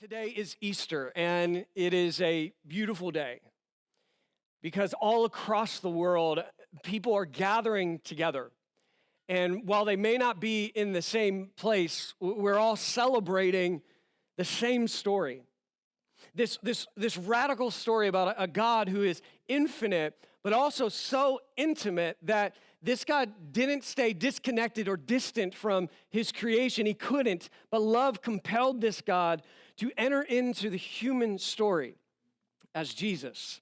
Today is Easter, and it is a beautiful day because all across the world, people are gathering together. And while they may not be in the same place, we're all celebrating the same story. This radical story about a God who is infinite, but also so intimate that this God didn't stay disconnected or distant from his creation. He couldn't, but love compelled this God to enter into the human story as Jesus.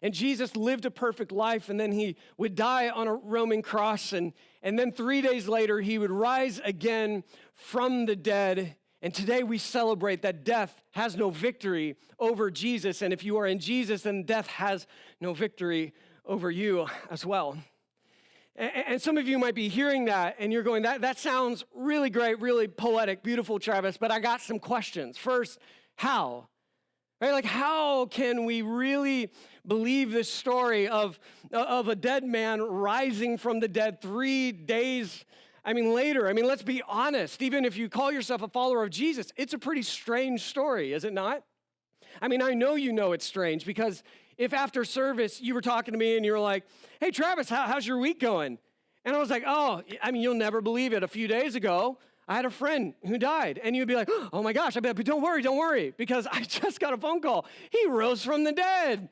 And Jesus lived a perfect life, and then he would die on a Roman cross, and then 3 days later, he would rise again from the dead. And today we celebrate that death has no victory over Jesus. And if you are in Jesus, then death has no victory over you as well. And some of you might be hearing that, and you're going, that sounds really great, really poetic, beautiful, Travis, but I got some questions. First, how? Right? Like, how can we really believe this story of a dead man rising from the dead 3 days later? Let's be honest. Even if you call yourself a follower of Jesus, it's a pretty strange story, is it not? I know you know it's strange, because if after service you were talking to me and you were like, hey, Travis, how's your week going? And I was like, you'll never believe it. A few days ago, I had a friend who died. And you'd be like, oh my gosh, but don't worry, because I just got a phone call. He rose from the dead.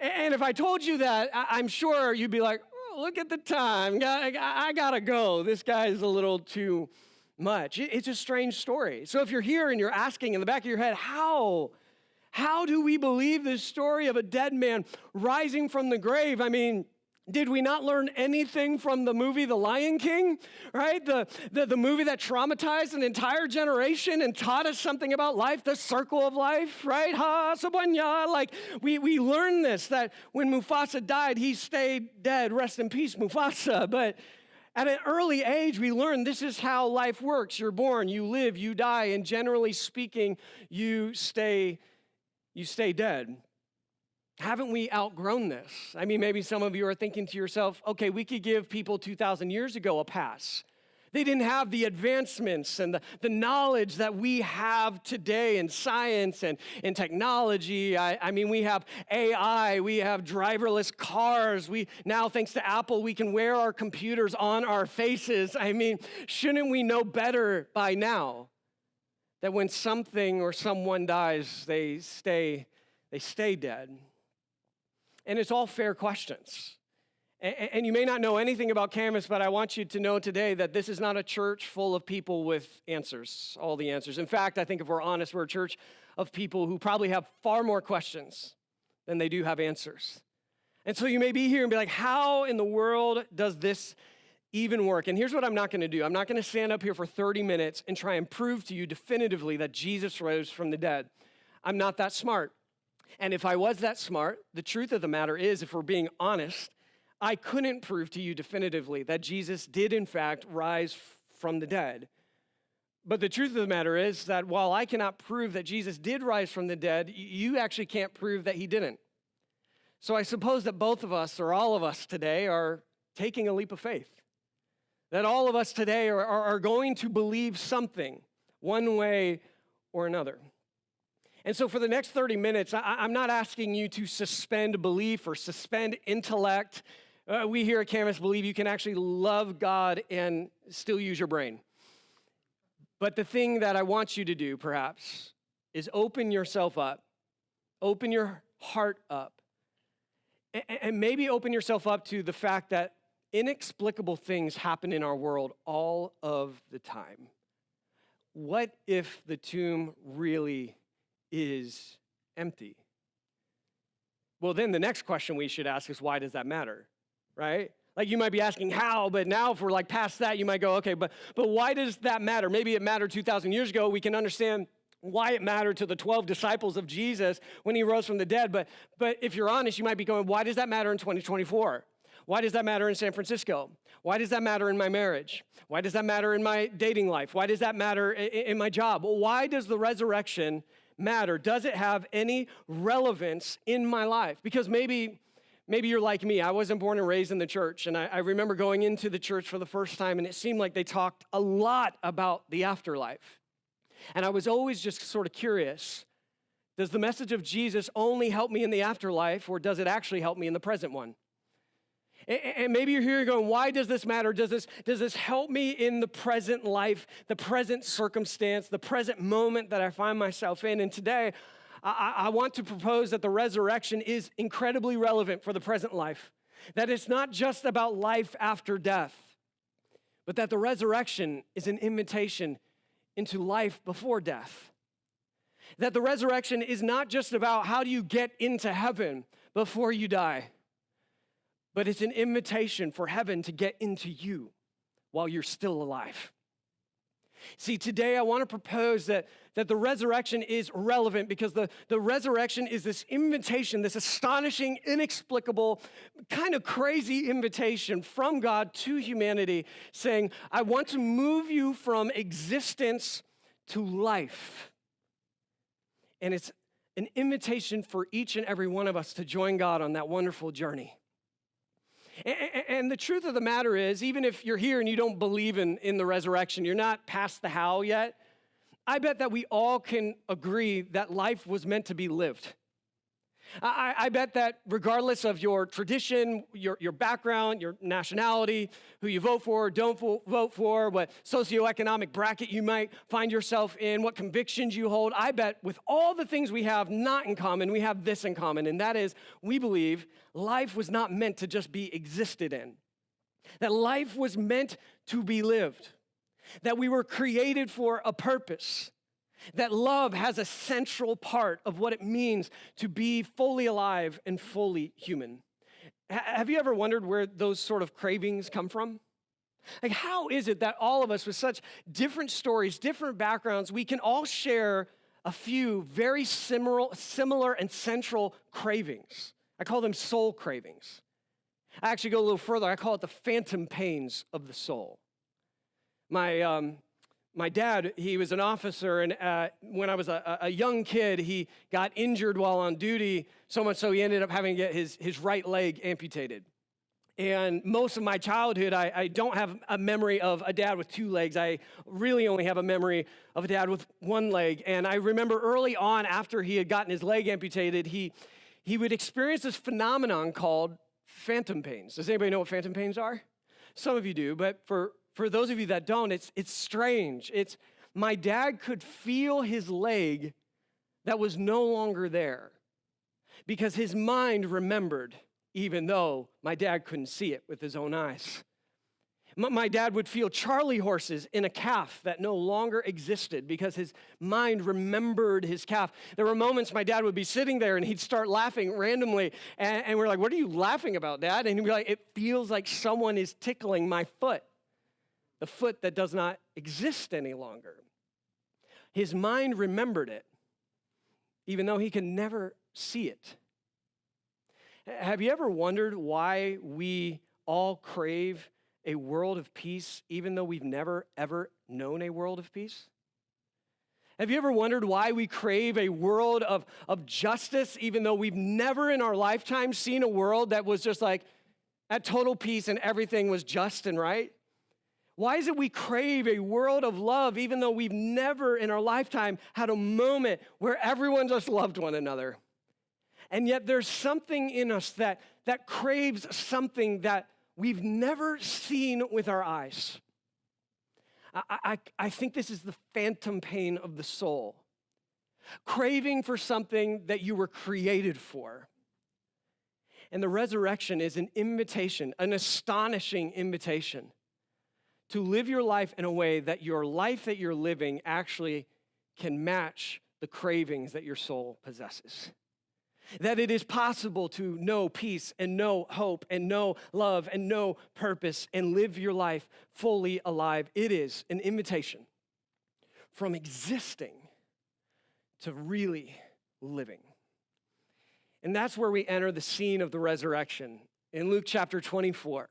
And if I told you that, I'm sure you'd be like, oh, look at the time. I gotta go. This guy's a little too much. It's a strange story. So if you're here and you're asking in the back of your head, how do we believe this story of a dead man rising from the grave? Did we not learn anything from the movie The Lion King, right? The movie that traumatized an entire generation and taught us something about life, the circle of life, right? We learned this, that when Mufasa died, he stayed dead. Rest in peace, Mufasa. But at an early age, we learned this is how life works. You're born, you live, you die, and generally speaking, you stay dead. Haven't we outgrown this? Maybe some of you are thinking to yourself, okay, we could give people 2,000 years ago a pass. They didn't have the advancements and the knowledge that we have today in science and in technology. We have AI, we have driverless cars. Now, thanks to Apple, we can wear our computers on our faces. Shouldn't we know better by now that when something or someone dies, they stay dead? And it's all fair questions. And you may not know anything about Camas, but I want you to know today that this is not a church full of people with answers, all the answers. In fact, I think if we're honest, we're a church of people who probably have far more questions than they do have answers. And so you may be here and be like, how in the world does this even work? And here's what I'm not going to do. I'm not going to stand up here for 30 minutes and try and prove to you definitively that Jesus rose from the dead. I'm not that smart. And if I was that smart, the truth of the matter is, if we're being honest, I couldn't prove to you definitively that Jesus did in fact rise from the dead. But the truth of the matter is that while I cannot prove that Jesus did rise from the dead, you actually can't prove that he didn't. So I suppose that both of us, or all of us today, are taking a leap of faith. That all of us today are going to believe something, one way or another. And so for the next 30 minutes, I'm not asking you to suspend belief or suspend intellect. We here at Camas believe you can actually love God and still use your brain. But the thing that I want you to do, perhaps, is open yourself up, open your heart up, and maybe open yourself up to the fact that inexplicable things happen in our world all of the time. What if the tomb really is empty? Well, then the next question we should ask is, why does that matter, right? Like, you might be asking how, but now if we're past that, you might go, okay, but why does that matter? Maybe it mattered 2,000 years ago. We can understand why it mattered to the 12 disciples of Jesus when he rose from the dead. But if you're honest, you might be going, why does that matter in 2024? Why does that matter in San Francisco? Why does that matter in my marriage? Why does that matter in my dating life? Why does that matter in my job? Well, why does the resurrection matter? Does it have any relevance in my life? Because maybe you're like me. I wasn't born and raised in the church, and I remember going into the church for the first time, and it seemed like they talked a lot about the afterlife. And I was always just sort of curious, does the message of Jesus only help me in the afterlife, or does it actually help me in the present one? And maybe you're here going, why does this matter? Does this help me in the present life, the present circumstance, the present moment that I find myself in? And today, I want to propose that the resurrection is incredibly relevant for the present life, that it's not just about life after death, but that the resurrection is an invitation into life before death. That the resurrection is not just about how do you get into heaven before you die, but it's an invitation for heaven to get into you while you're still alive. See, today I want to propose that the resurrection is relevant because the resurrection is this invitation, this astonishing, inexplicable, kind of crazy invitation from God to humanity saying, I want to move you from existence to life. And it's an invitation for each and every one of us to join God on that wonderful journey. And the truth of the matter is, even if you're here and you don't believe in the resurrection, you're not past the how yet, I bet that we all can agree that life was meant to be lived. I bet that regardless of your tradition, your background, your nationality, who you vote for or don't vote for, what socioeconomic bracket you might find yourself in, what convictions you hold, I bet with all the things we have not in common, we have this in common, and that is we believe life was not meant to just be existed in, that life was meant to be lived, that we were created for a purpose, that love has a central part of what it means to be fully alive and fully human. Have you ever wondered where those sort of cravings come from? Like, how is it that all of us with such different stories, different backgrounds, we can all share a few very similar and central cravings? I call them soul cravings. I actually go a little further. I call it the phantom pains of the soul. My dad, he was an officer, and when I was a young kid, he got injured while on duty, so much so he ended up having to get his right leg amputated. And most of my childhood, I don't have a memory of a dad with two legs. I really only have a memory of a dad with one leg. And I remember early on, after he had gotten his leg amputated, he would experience this phenomenon called phantom pains. Does anybody know what phantom pains are? Some of you do, but for those of you that don't, it's strange. It's my dad could feel his leg that was no longer there because his mind remembered, even though my dad couldn't see it with his own eyes. My dad would feel Charlie horses in a calf that no longer existed because his mind remembered his calf. There were moments my dad would be sitting there and he'd start laughing randomly, and we're like, what are you laughing about, Dad? And he'd be like, it feels like someone is tickling my foot. The foot that does not exist any longer. His mind remembered it, even though he can never see it. Have you ever wondered why we all crave a world of peace, even though we've never, ever known a world of peace? Have you ever wondered why we crave a world of justice, even though we've never in our lifetime seen a world that was just like at total peace and everything was just and right? Why is it we crave a world of love even though we've never in our lifetime had a moment where everyone just loved one another? And yet there's something in us that craves something that we've never seen with our eyes. I think this is the phantom pain of the soul. Craving for something that you were created for. And the resurrection is an invitation, an astonishing invitation to live your life in a way that your life that you're living actually can match the cravings that your soul possesses. That it is possible to know peace and know hope and know love and know purpose and live your life fully alive. It is an invitation from existing to really living. And that's where we enter the scene of the resurrection in Luke chapter 24,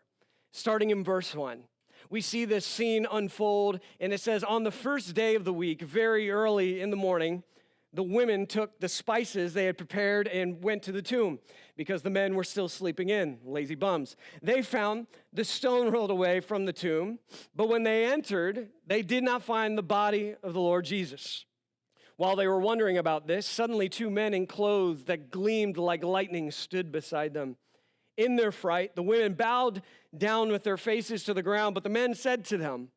starting in verse 1. We see this scene unfold, and it says, on the first day of the week, very early in the morning, the women took the spices they had prepared and went to the tomb because the men were still sleeping in, lazy bums. They found the stone rolled away from the tomb, but when they entered, they did not find the body of the Lord Jesus. While they were wondering about this, suddenly two men in clothes that gleamed like lightning stood beside them. In their fright, the women bowed down with their faces to the ground, but the men said to them,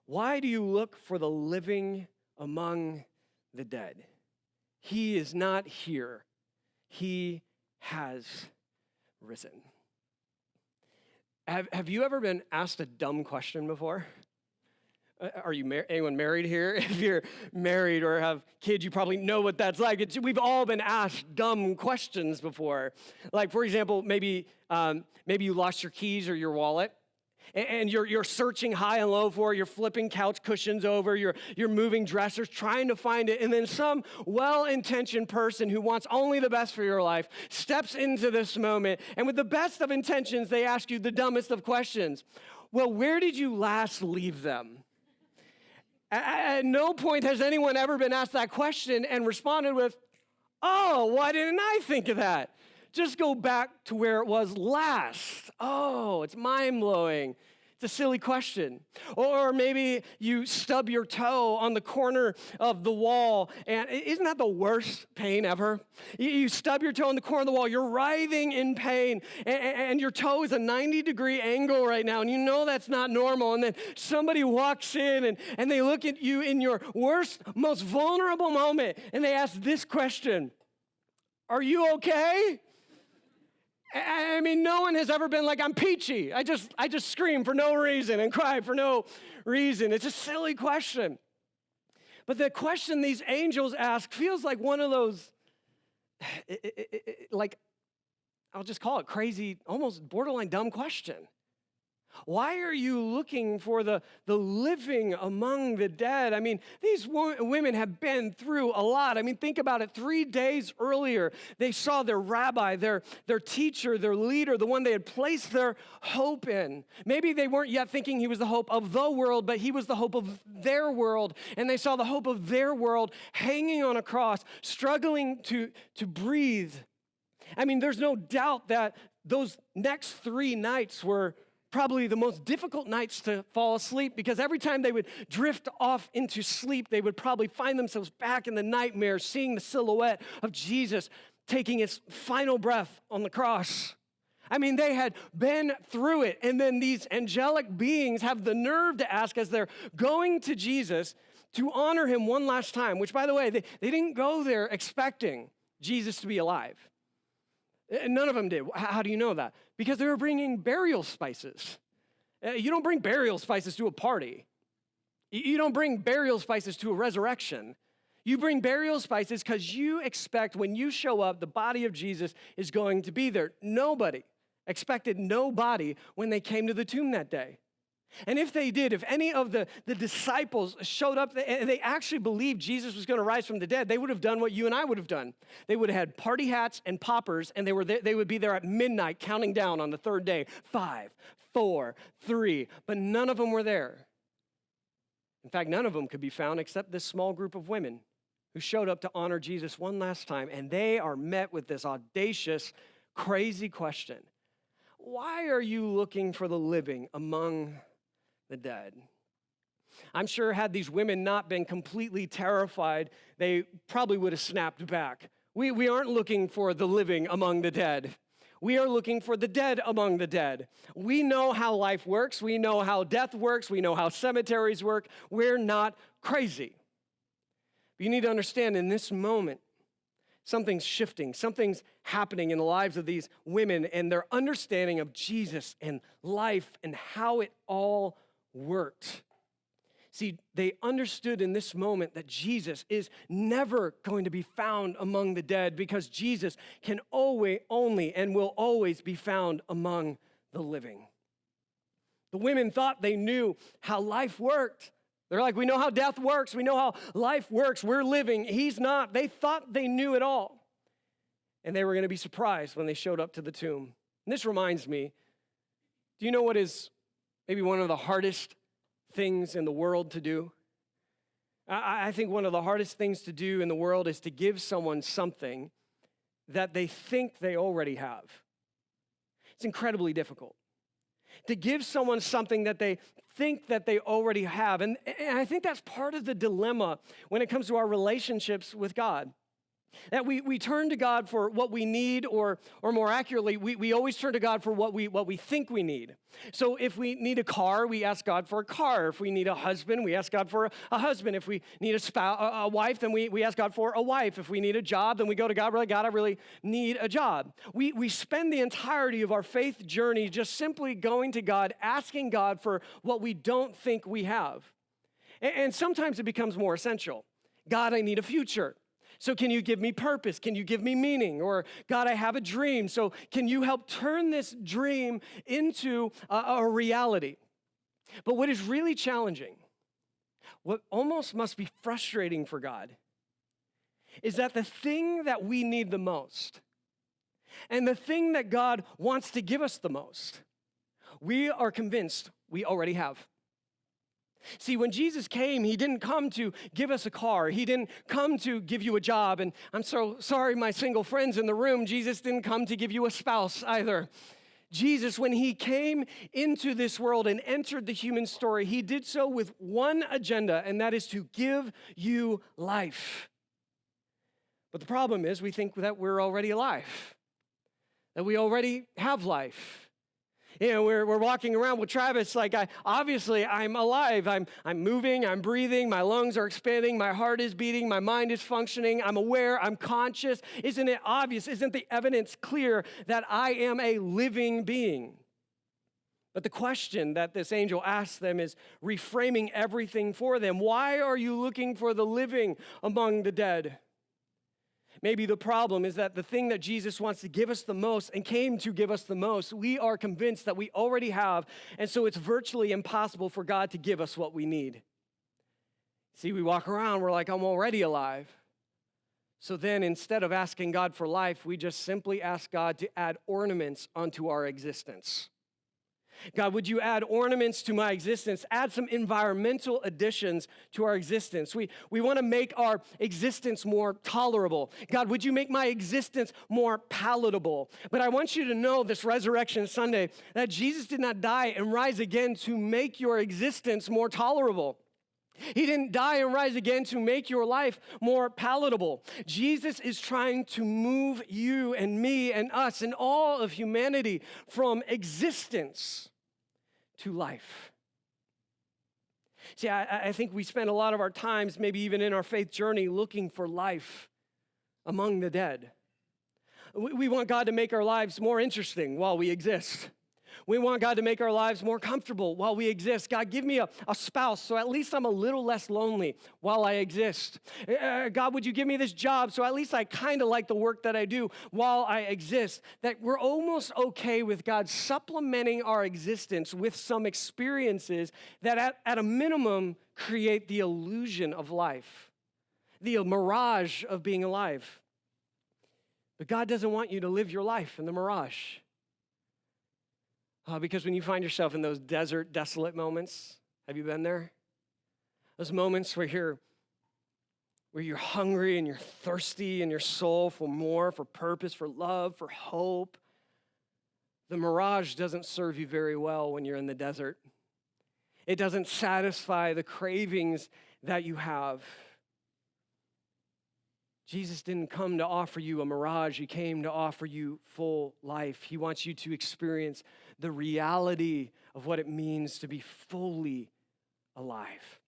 "Why do you look for the living among the dead? He is not here. He has risen." Have you ever been asked a dumb question before? Are you anyone married here? If you're married or have kids, you probably know what that's like. We've all been asked dumb questions before. Like, for example, maybe you lost your keys or your wallet, and you're searching high and low for it. You're flipping couch cushions over. You're moving dressers, trying to find it. And then some well-intentioned person who wants only the best for your life steps into this moment. And with the best of intentions, they ask you the dumbest of questions. Well, where did you last leave them? At no point has anyone ever been asked that question and responded with, "Oh, why didn't I think of that? Just go back to where it was last." Oh, it's mind-blowing. It's a silly question. Or maybe you stub your toe on the corner of the wall, and isn't that the worst pain ever? You stub your toe on the corner of the wall, you're writhing in pain, and your toe is a 90-degree angle right now, and you know that's not normal, and then somebody walks in, and they look at you in your worst, most vulnerable moment, and they ask this question: "Are you okay?" I mean, no one has ever been like, "I'm peachy. I just scream for no reason and cry for no reason." It's a silly question. But the question these angels ask feels like one of those, like, I'll just call it crazy, almost borderline dumb question. Why are you looking for the living among the dead? I mean, these women have been through a lot. I mean, think about it. 3 days earlier, they saw their rabbi, their teacher, their leader, the one they had placed their hope in. Maybe they weren't yet thinking he was the hope of the world, but he was the hope of their world. And they saw the hope of their world hanging on a cross, struggling to breathe. I mean, there's no doubt that those next 3 nights were probably the most difficult nights to fall asleep, because every time they would drift off into sleep, they would probably find themselves back in the nightmare, seeing the silhouette of Jesus taking his final breath on the cross. I mean, they had been through it, and then these angelic beings have the nerve to ask, as they're going to Jesus, to honor him one last time, which, by the way, they didn't go there expecting Jesus to be alive. None of them did. How do you know that? Because they were bringing burial spices. You don't bring burial spices to a party. You don't bring burial spices to a resurrection. You bring burial spices because you expect when you show up, the body of Jesus is going to be there. Nobody expected no body when they came to the tomb that day. And if they did, if any of the disciples showed up and they actually believed Jesus was going to rise from the dead, they would have done what you and I would have done. They would have had party hats and poppers, and they would be there at midnight counting down on the third day. 5, 4, 3. But none of them were there. In fact, none of them could be found except this small group of women who showed up to honor Jesus one last time, and they are met with this audacious, crazy question: why are you looking for the living among the dead? I'm sure had these women not been completely terrified, they probably would have snapped back. We aren't looking for the living among the dead. We are looking for the dead among the dead. We know how life works. We know how death works. We know how cemeteries work. We're not crazy. But you need to understand, in this moment, something's shifting. Something's happening in the lives of these women and their understanding of Jesus and life and how it all worked. See, they understood in this moment that Jesus is never going to be found among the dead, because Jesus can only and will always be found among the living. The women thought they knew how life worked. They're like, "We know how death works. We know how life works. We're living. He's not." They thought they knew it all. And they were going to be surprised when they showed up to the tomb. And this reminds me, do you know what is maybe one of the hardest things in the world to do? I think one of the hardest things to do in the world is to give someone something that they think they already have. It's incredibly difficult to give someone something that they think that they already have. And I think that's part of the dilemma when it comes to our relationships with God. That we turn to God for what we need, or more accurately, we always turn to God for what we think we need. So if we need a car, we ask God for a car. If we need a husband, we ask God for a husband. If we need a wife, then we ask God for a wife. If we need a job, then we go to God, God, I really need a job. We spend the entirety of our faith journey just simply going to God, asking God for what we don't think we have. And sometimes it becomes more essential. God, I need a future. So can you give me purpose? Can you give me meaning? Or God, I have a dream. So can you help turn this dream into a reality? But what is really challenging, what almost must be frustrating for God, is that the thing that we need the most, and the thing that God wants to give us the most, we are convinced we already have. See, when Jesus came, he didn't come to give us a car. He didn't come to give you a job. And I'm so sorry, my single friends in the room, Jesus didn't come to give you a spouse either. Jesus, when he came into this world and entered the human story, he did so with one agenda, and that is to give you life. But the problem is we think that we're already alive, that we already have life. You know, we're walking around with Travis like, obviously I'm alive. I'm moving, I'm breathing, my lungs are expanding, my heart is beating, my mind is functioning, I'm aware, I'm conscious. Isn't it obvious? Isn't the evidence clear that I am a living being? But the question that this angel asks them is reframing everything for them. Why are you looking for the living among the dead? Maybe the problem is that the thing that Jesus wants to give us the most and came to give us the most, we are convinced that we already have, and so it's virtually impossible for God to give us what we need. See, we walk around, we're like, I'm already alive. So then instead of asking God for life, we just simply ask God to add ornaments onto our existence. God, would you add ornaments to my existence? Add some environmental additions to our existence. We want to make our existence more tolerable. God, would you make my existence more palatable? But I want you to know this Resurrection Sunday that Jesus did not die and rise again to make your existence more tolerable. He didn't die and rise again to make your life more palatable. Jesus is trying to move you and me and us and all of humanity from existence to life. See, I think we spend a lot of our times, maybe even in our faith journey, looking for life among the dead. We want God to make our lives more interesting while we exist. We want God to make our lives more comfortable while we exist. God, give me a spouse so at least I'm a little less lonely while I exist. God, would you give me this job so at least I kind of like the work that I do while I exist? That we're almost okay with God supplementing our existence with some experiences that at a minimum create the illusion of life, the mirage of being alive. But God doesn't want you to live your life in the mirage. Because when you find yourself in those desert, desolate moments, have you been there? Those moments where you're hungry and you're thirsty in your soul for more, for purpose, for love, for hope. The mirage doesn't serve you very well when you're in the desert. It doesn't satisfy the cravings that you have. Jesus didn't come to offer you a mirage. He came to offer you full life. He wants you to experience the reality of what it means to be fully alive.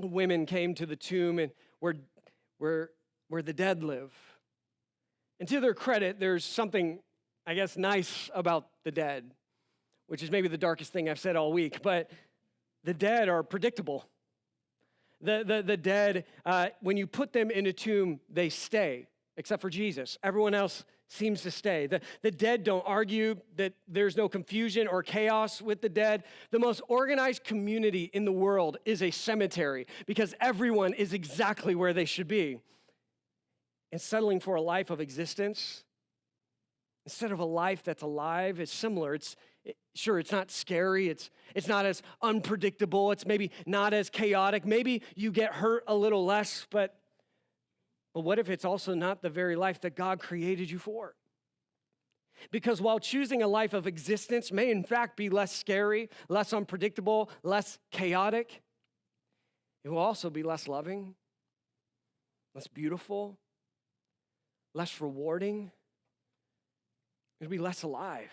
Women came to the tomb and where the dead live. And to their credit, there's something, I guess, nice about the dead, which is maybe the darkest thing I've said all week, but the dead are predictable. The dead, when you put them in a tomb, they stay, except for Jesus. Everyone else seems to stay. The dead don't argue, that there's no confusion or chaos with the dead. The most organized community in the world is a cemetery because everyone is exactly where they should be. And settling for a life of existence, instead of a life that's alive, is similar. Sure, it's not scary. It's not as unpredictable. It's maybe not as chaotic. Maybe you get hurt a little less, but what if it's also not the very life that God created you for? Because while choosing a life of existence may in fact be less scary, less unpredictable, less chaotic, it will also be less loving, less beautiful, less rewarding. It'll be less alive.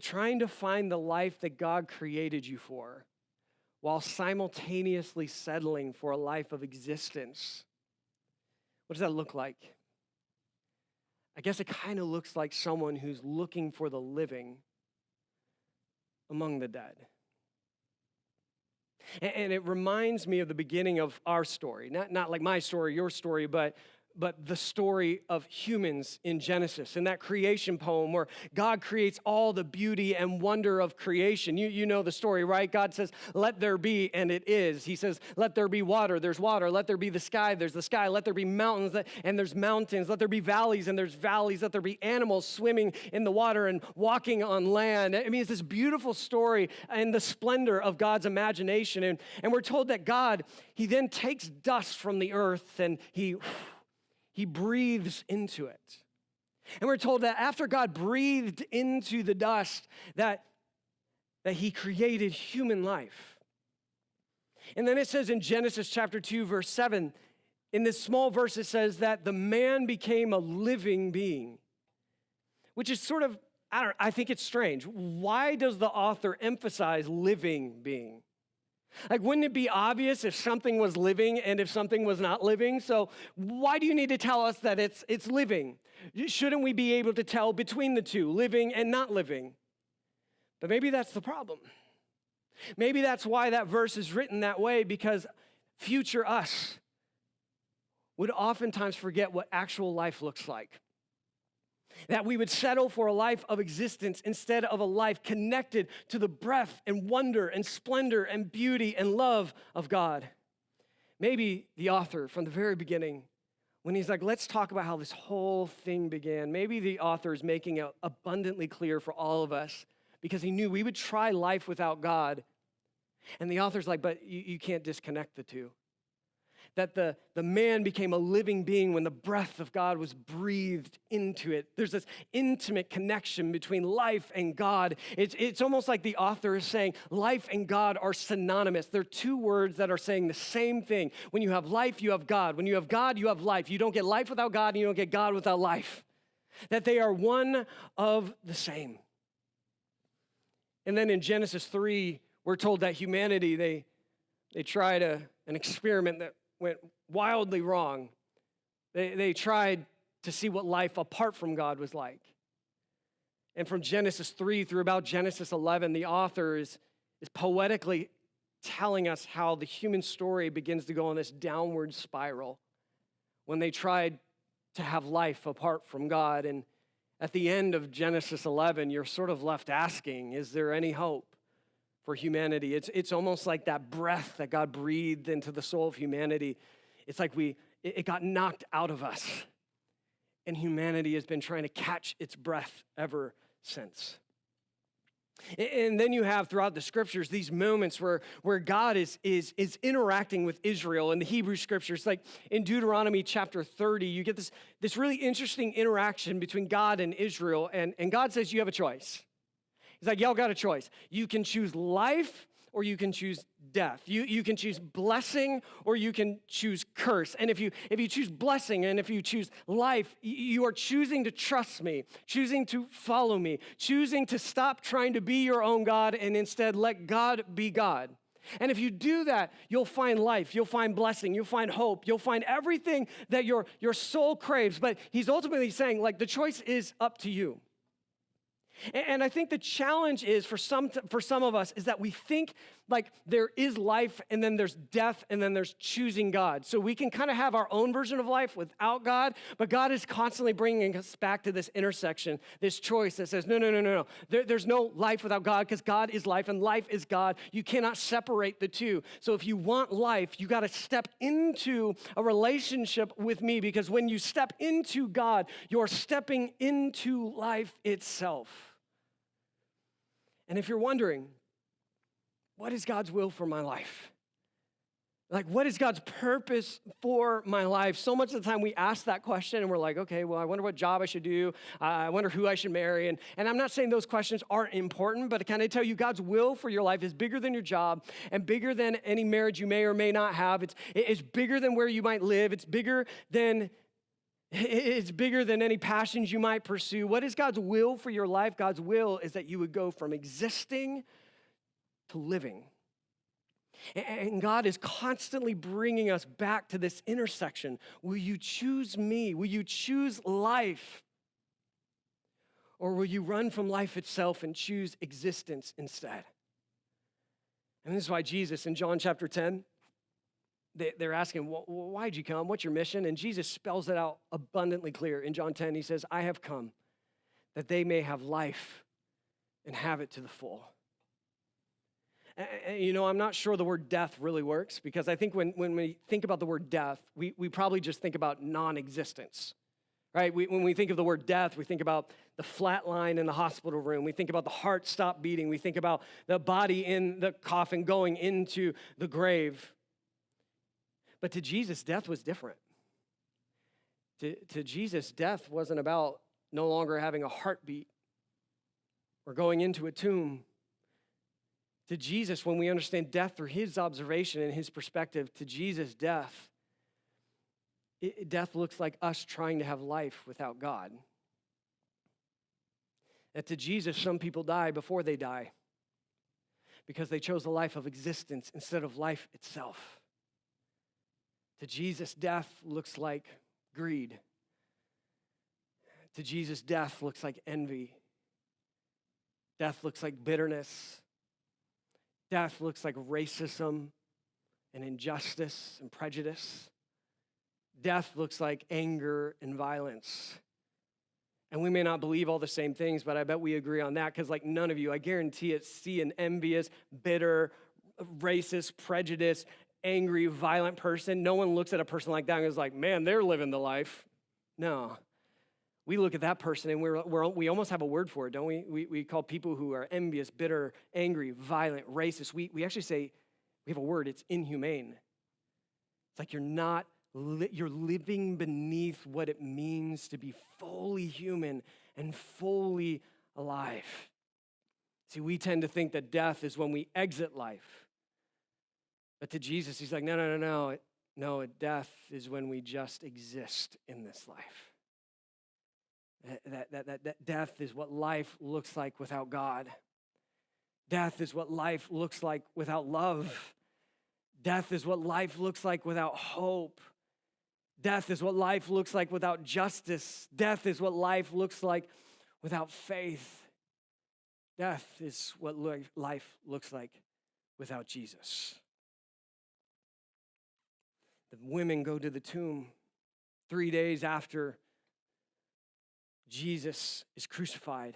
Trying to find the life that God created you for while simultaneously settling for a life of existence. What does that look like? I guess it kind of looks like someone who's looking for the living among the dead. And it reminds me of the beginning of our story. Not like my story, your story, but the story of humans in Genesis, in that creation poem where God creates all the beauty and wonder of creation. You know the story, right? God says, let there be, and it is. He says, let there be water, there's water. Let there be the sky, there's the sky. Let there be mountains, and there's mountains. Let there be valleys, and there's valleys. Let there be animals swimming in the water and walking on land. I mean, it's this beautiful story and the splendor of God's imagination. And we're told that God, he then takes dust from the earth and he breathes into it. And we're told that after God breathed into the dust, that he created human life. And then it says in Genesis chapter 2, verse 7, in this small verse, it says that the man became a living being, which is sort of, I think it's strange. Why does the author emphasize living being? Like, wouldn't it be obvious if something was living and if something was not living? So why do you need to tell us that it's living? Shouldn't we be able to tell between the two, living and not living? But maybe that's the problem. Maybe that's why that verse is written that way, because future us would oftentimes forget what actual life looks like. That we would settle for a life of existence instead of a life connected to the breadth and wonder and splendor and beauty and love of God. Maybe the author from the very beginning, when he's like, let's talk about how this whole thing began, maybe the author is making it abundantly clear for all of us because he knew we would try life without God. And the author's like, but you can't disconnect the two. That the man became a living being when the breath of God was breathed into it. There's this intimate connection between life and God. It's almost like the author is saying life and God are synonymous. They're two words that are saying the same thing. When you have life, you have God. When you have God, you have life. You don't get life without God, and you don't get God without life. That they are one of the same. And then in Genesis 3, we're told that humanity, they tried an experiment that went wildly wrong. They tried to see what life apart from God was like. And from Genesis 3 through about Genesis 11, the author is poetically telling us how the human story begins to go on this downward spiral when they tried to have life apart from God. And at the end of Genesis 11, you're sort of left asking, is there any hope for humanity? It's almost like that breath that God breathed into the soul of humanity. It's like it got knocked out of us. And humanity has been trying to catch its breath ever since. And then you have throughout the scriptures these moments where God is interacting with Israel in the Hebrew scriptures. Like in Deuteronomy chapter 30, you get this really interesting interaction between God and Israel. And God says you have a choice. He's like, y'all got a choice. You can choose life or you can choose death. You can choose blessing or you can choose curse. And if you choose blessing and if you choose life, you are choosing to trust me, choosing to follow me, choosing to stop trying to be your own God and instead let God be God. And if you do that, you'll find life, you'll find blessing, you'll find hope, you'll find everything that your soul craves. But he's ultimately saying, like, the choice is up to you. And I think the challenge is for some of us is that we think like there is life and then there's death and then there's choosing God. So we can kind of have our own version of life without God, but God is constantly bringing us back to this intersection, this choice that says, no. There's no life without God because God is life and life is God. You cannot separate the two. So if you want life, you got to step into a relationship with me, because when you step into God, you're stepping into life itself. And if you're wondering, what is God's will for my life? Like, what is God's purpose for my life? So much of the time we ask that question and we're like, okay, well, I wonder what job I should do. I wonder who I should marry. And I'm not saying those questions aren't important, but can I tell you God's will for your life is bigger than your job and bigger than any marriage you may or may not have. It's bigger than where you might live. It's bigger than any passions you might pursue. What is God's will for your life? God's will is that you would go from existing to living. And God is constantly bringing us back to this intersection. Will you choose me? Will you choose life? Or will you run from life itself and choose existence instead? And this is why Jesus in John chapter 10, they're asking, why'd you come? What's your mission? And Jesus spells it out abundantly clear. In John 10, he says, I have come that they may have life and have it to the full. You know, I'm not sure the word death really works because I think when we think about the word death, we probably just think about non-existence, right? When we think of the word death, we think about the flat line in the hospital room. We think about the heart stop beating. We think about the body in the coffin going into the grave. But to Jesus, death was different. To Jesus, death wasn't about no longer having a heartbeat or going into a tomb. To Jesus, when we understand death through his observation and his perspective, to Jesus, death looks like us trying to have life without God. That to Jesus, some people die before they die because they chose a life of existence instead of life itself. To Jesus, death looks like greed. To Jesus, death looks like envy. Death looks like bitterness. Death looks like racism and injustice and prejudice. Death looks like anger and violence. And we may not believe all the same things, but I bet we agree on that because like none of you, I guarantee it, see an envious, bitter, racist, prejudiced, angry, violent person. No one looks at a person like that and is like, man, they're living the life. No. We look at that person and we almost have a word for it, don't we? We call people who are envious, bitter, angry, violent, racist. We actually say, we have a word, it's inhumane. It's like you're living beneath what it means to be fully human and fully alive. See, we tend to think that death is when we exit life. But to Jesus, he's like, no. No, death is when we just exist in this life. That death is what life looks like without God. Death is what life looks like without love. Death is what life looks like without hope. Death is what life looks like without justice. Death is what life looks like without faith. Death is what life looks like without Jesus. The women go to the tomb 3 days after Jesus is crucified.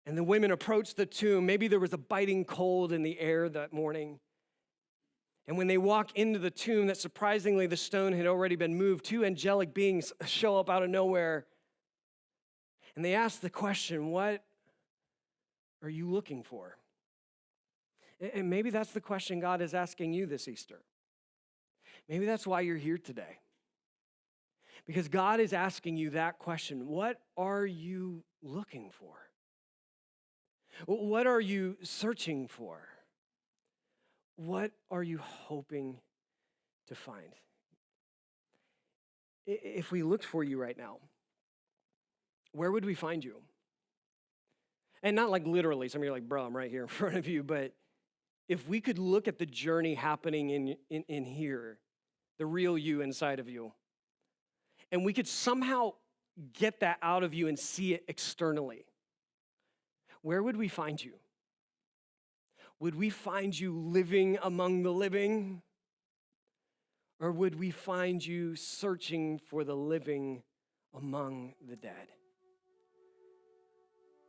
And the women approach the tomb. Maybe there was a biting cold in the air that morning. And when they walk into the tomb, that surprisingly the stone had already been moved. Two angelic beings show up out of nowhere. And they ask the question, what are you looking for? And maybe that's the question God is asking you this Easter. Maybe that's why you're here today. Because God is asking you that question. What are you looking for? What are you searching for? What are you hoping to find? If we looked for you right now, where would we find you? And not like literally, some of you are like, bro, I'm right here in front of you, but if we could look at the journey happening in here, the real you inside of you, and we could somehow get that out of you and see it externally, where would we find you? Would we find you living among the living? Or would we find you searching for the living among the dead?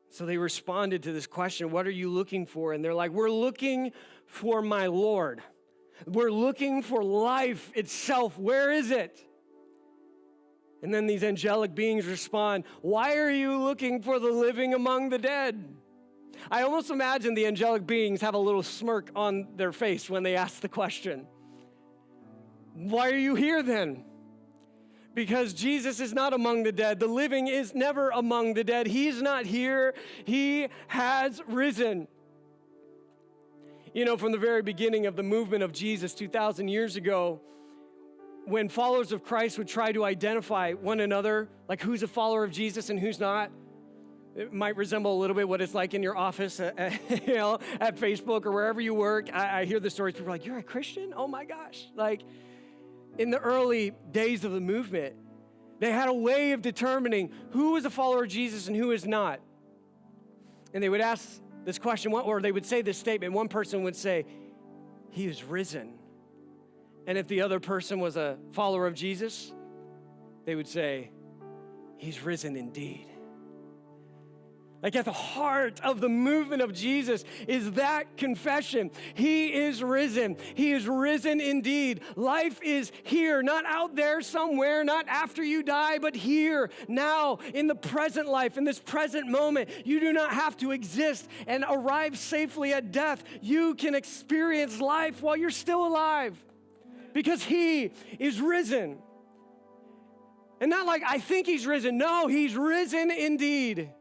So they responded to this question, what are you looking for? And they're like, we're looking for my Lord. We're looking for life itself. Where is it? And then these angelic beings respond, why are you looking for the living among the dead? I almost imagine the angelic beings have a little smirk on their face when they ask the question. Why are you here then? Because Jesus is not among the dead. The living is never among the dead. He's not here. He has risen. You know, from the very beginning of the movement of Jesus 2,000 years ago, when followers of Christ would try to identify one another, like who's a follower of Jesus and who's not, it might resemble a little bit what it's like in your office, at Facebook or wherever you work. I hear the stories. People are like, "You're a Christian? Oh my gosh!" Like in the early days of the movement, they had a way of determining who was a follower of Jesus and who is not. And they would ask this question, or they would say this statement. One person would say, "He is risen." And if the other person was a follower of Jesus, they would say, "He's risen indeed." Like at the heart of the movement of Jesus is that confession. He is risen. He is risen indeed. Life is here, not out there somewhere, not after you die, but here, now, in the present life, in this present moment. You do not have to exist and arrive safely at death. You can experience life while you're still alive because He is risen. And not like, I think He's risen. No, He's risen indeed.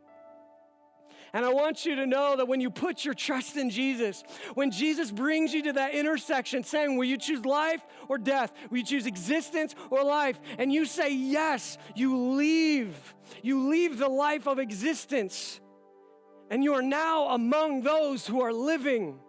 And I want you to know that when you put your trust in Jesus, when Jesus brings you to that intersection saying, will you choose life or death? Will you choose existence or life? And you say yes, you leave the life of existence. And you are now among those who are living.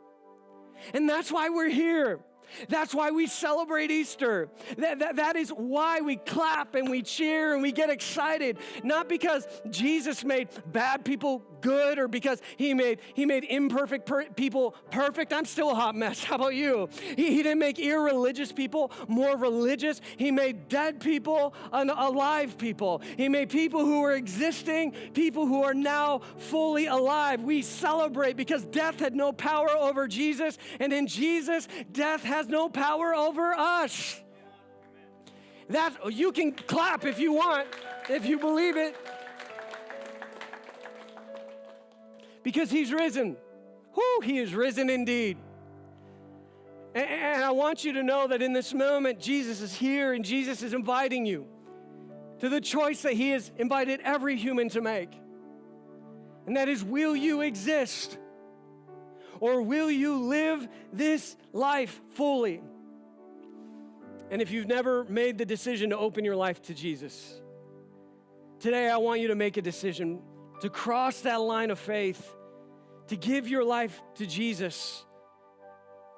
And that's why we're here. That's why we celebrate Easter. That is why we clap and we cheer and we get excited. Not because Jesus made bad people good or because he made imperfect people perfect. I'm still a hot mess. How about you? He didn't make irreligious people more religious. He made dead people alive people. He made people who were existing, people who are now fully alive. We celebrate because death had no power over Jesus, and in Jesus, death has no power over us. You can clap if you want, if you believe it. Because He's risen. He is risen indeed. And I want you to know that in this moment, Jesus is here and Jesus is inviting you to the choice that He has invited every human to make. And that is, will you exist? Or will you live this life fully? And if you've never made the decision to open your life to Jesus, today I want you to make a decision to cross that line of faith, to give your life to Jesus.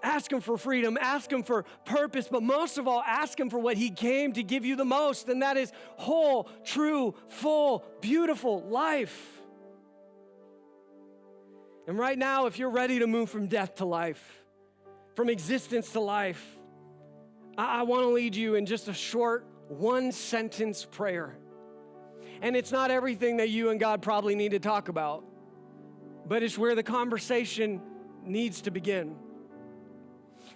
Ask Him for freedom, ask Him for purpose, but most of all, ask Him for what He came to give you the most, and that is whole, true, full, beautiful life. And right now, if you're ready to move from death to life, from existence to life, I want to lead you in just a short one-sentence prayer. And it's not everything that you and God probably need to talk about, but it's where the conversation needs to begin.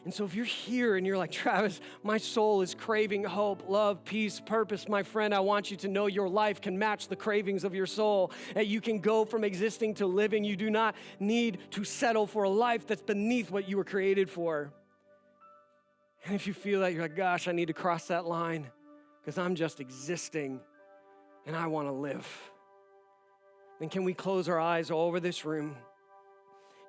And so if you're here and you're like, Travis, my soul is craving hope, love, peace, purpose, my friend, I want you to know your life can match the cravings of your soul, that you can go from existing to living. You do not need to settle for a life that's beneath what you were created for. And if you feel that, you're like, gosh, I need to cross that line because I'm just existing and I want to live. Then can we close our eyes all over this room?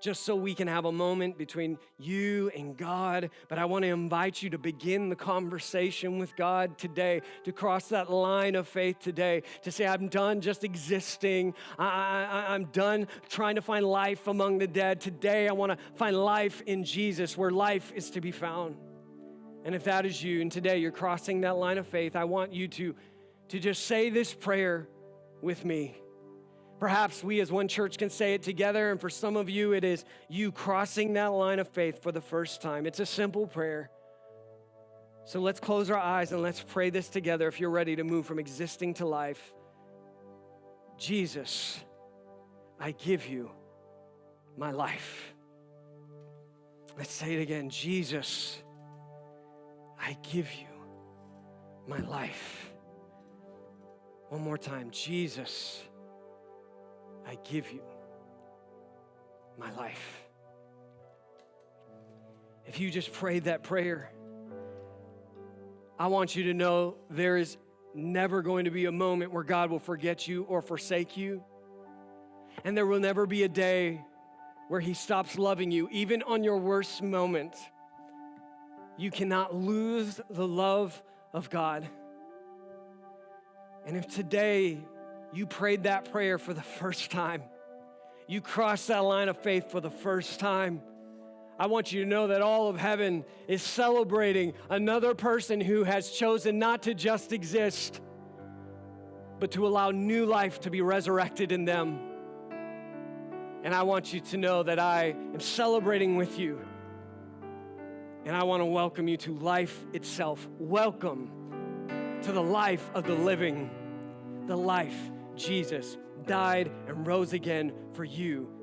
Just so we can have a moment between you and God. But I want to invite you to begin the conversation with God today, to cross that line of faith today, to say, I'm done just existing. I'm done trying to find life among the dead. Today, I want to find life in Jesus, where life is to be found. And if that is you, and today you're crossing that line of faith, I want you to just say this prayer with me. Perhaps we as one church can say it together, and for some of you, it is you crossing that line of faith for the first time. It's a simple prayer. So let's close our eyes and let's pray this together if you're ready to move from existing to life. Jesus, I give you my life. Let's say it again. Jesus, I give you my life. One more time. Jesus, I give you my life. If you just prayed that prayer, I want you to know there is never going to be a moment where God will forget you or forsake you. And there will never be a day where he stops loving you, even on your worst moment. You cannot lose the love of God. And if today you prayed that prayer for the first time, you crossed that line of faith for the first time, I want you to know that all of heaven is celebrating another person who has chosen not to just exist, but to allow new life to be resurrected in them. And I want you to know that I am celebrating with you. And I want to welcome you to life itself. Welcome to the life of the living, the life Jesus died and rose again for you